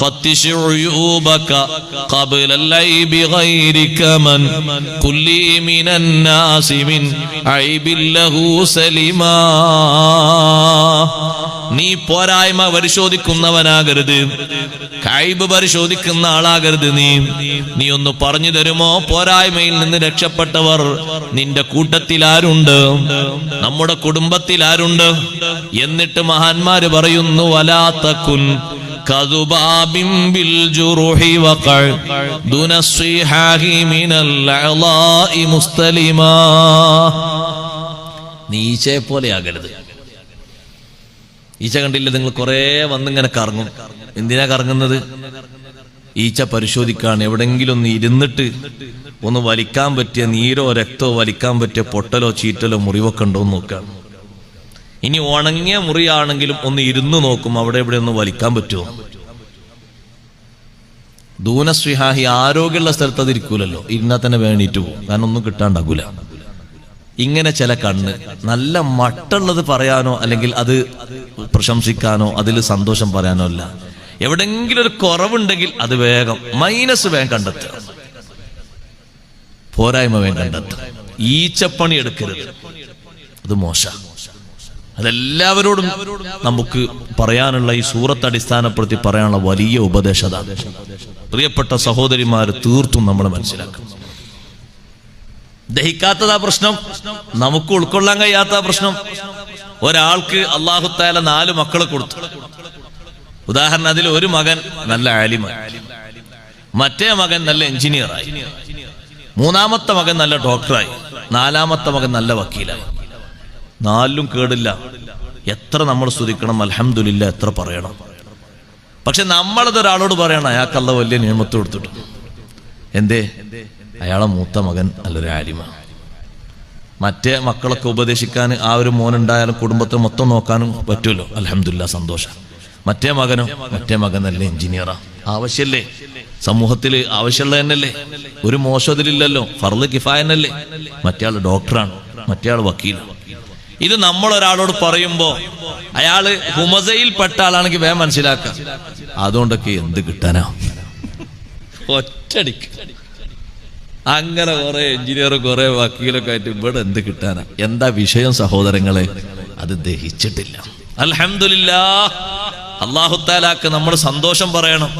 فتش عيوبك قبل العيب غيرك من كل من الناس من عيب له سلما. നീ പോരായ്മ പരിശോധിക്കുന്നവനാകരുത്, കൈബ് പരിശോധിക്കുന്ന ആളാകരുത്. നീ ഒന്ന് പറഞ്ഞു തരുമോ, പോരായ്മയിൽ നിന്ന് രക്ഷപ്പെട്ടവർ നിന്റെ കൂട്ടത്തിൽ ആരുണ്ട്, നമ്മുടെ കുടുംബത്തിൽ ആരുണ്ട്? എന്നിട്ട് മഹാന്മാര് പറയുന്നു, വലാ തകുൻ കദുബാബിൻ ബിൽ ജുറുഹി വഖഅ ദുന സിഹാഹി മിനൽ അളാഇ മുസ്തലിമാ. നീ ഈച്ചയെ പോലെ ആകരുത്. ഈച്ച കണ്ടില്ല നിങ്ങൾ? കുറെ വന്നിങ്ങനെ കറങ്ങും. എന്തിനാ കറങ്ങുന്നത്? ഈച്ച പരിശോധിക്കാണ്. എവിടെങ്കിലും ഒന്ന് ഇരുന്നിട്ട് ഒന്ന് വലിക്കാൻ പറ്റിയ നീരോ രക്തമോ വലിക്കാൻ പറ്റിയ പൊട്ടലോ ചീറ്റലോ മുറിവൊക്കെ ഉണ്ടോ എന്ന് നോക്കാം. ഇനി ഉണങ്ങിയ മുറിയാണെങ്കിലും ഒന്ന് ഇരുന്ന് നോക്കും, അവിടെ എവിടെ ഒന്ന് വലിക്കാൻ പറ്റുമോ. ദൂനസ്വിഹാഹി, ആരോഗ്യമുള്ള സ്ഥലത്ത് അത് ഇരിക്കൂലല്ലോ, ഇരുന്നാൽ തന്നെ വേണിയിട്ട് പോകും, കാരണം ഒന്നും കിട്ടാണ്ടാകൂല. ഇങ്ങനെ ചില കണ്ണ് നല്ല മട്ടുള്ളത് പറയാനോ അല്ലെങ്കിൽ അത് പ്രശംസിക്കാനോ അതിൽ സന്തോഷം പറയാനോ അല്ല. എവിടെങ്കിലും ഒരു കുറവുണ്ടെങ്കിൽ അത് വേഗം മൈനസ് വേഗം കണ്ടെത്തുക, പോരായ്മ വേഗം കണ്ടെത്തുക. ഈച്ചപ്പണി എടുക്കരുത്, അത് മോശ. അതെല്ലാവരോടും നമുക്ക് പറയാനുള്ള, ഈ സൂറത്ത് അടിസ്ഥാനപ്പെടുത്തി പറയാനുള്ള വലിയ ഉപദേശത. പ്രിയപ്പെട്ട സഹോദരിമാര്, തീർത്തും നമ്മൾ മനസ്സിലാക്കണം. ദഹിക്കാത്തതാ പ്രശ്നം, നമുക്ക് ഉൾക്കൊള്ളാൻ കഴിയാത്ത പ്രശ്നം. ഒരാൾക്ക് അല്ലാഹു തആല 4 മക്കളെ കൊടുത്തു. ഉദാഹരണം, അതിൽ ഒരു മകൻ നല്ല ആലിമായി, മറ്റേ മകൻ നല്ല എഞ്ചിനീയറായി, മൂന്നാമത്തെ മകൻ നല്ല ഡോക്ടറായി, നാലാമത്തെ മകൻ നല്ല വക്കീലായി. 4ലും കേടില്ല. എത്ര നമ്മൾ സ്തുതിക്കണം, അൽഹംദുലില്ലാ എത്ര പറയണം. പക്ഷെ നമ്മളതൊരാളോട് പറയണം, അയാൾക്ക് അല്ലാഹു വലിയ നിഅമത്ത് കൊടുത്തിട്ടു. എന്തേ? അയാളെ മൂത്ത മകൻ നല്ലൊരു ആലിമ. മറ്റേ മക്കളൊക്കെ ഉപദേശിക്കാൻ ആ ഒരു മോനുണ്ടായാലും കുടുംബത്തെ മൊത്തം നോക്കാനും പറ്റുമല്ലോ, അൽഹംദുലില്ലാ സന്തോഷം. മറ്റേ മകൻ നല്ല എഞ്ചിനീയറാ. ആവശ്യല്ലേ? സമൂഹത്തിൽ ആവശ്യമുള്ള തന്നെയല്ലേ, ഒരു മോശം അതിലില്ലല്ലോ, ഫർള് കിഫായ തന്നെയല്ലേ. മറ്റേ ആള് ഡോക്ടറാണ്, മറ്റേ ആള് വക്കീലാണ്. ഇത് നമ്മളൊരാളോട് പറയുമ്പോ അയാള് ഹുമസയിൽപ്പെട്ട ആളാണെങ്കിൽ വേഗം മനസ്സിലാക്കാം, അതുകൊണ്ടൊക്കെ എന്ത് കിട്ടാനാ, ഒറ്റടിക്ക്. അങ്ങനെ കുറെ എഞ്ചിനീയർ കുറെ വക്കീലൊക്കെ ആയിട്ട് ഇവിടെ എന്ത് കിട്ടാനാ? എന്താ വിഷയം സഹോദരങ്ങളെ? അത് ദഹിച്ചിട്ടില്ല. അൽഹംദുലില്ലാ, അല്ലാഹു തആലാക്ക് നമ്മൾ സന്തോഷം പറയണം.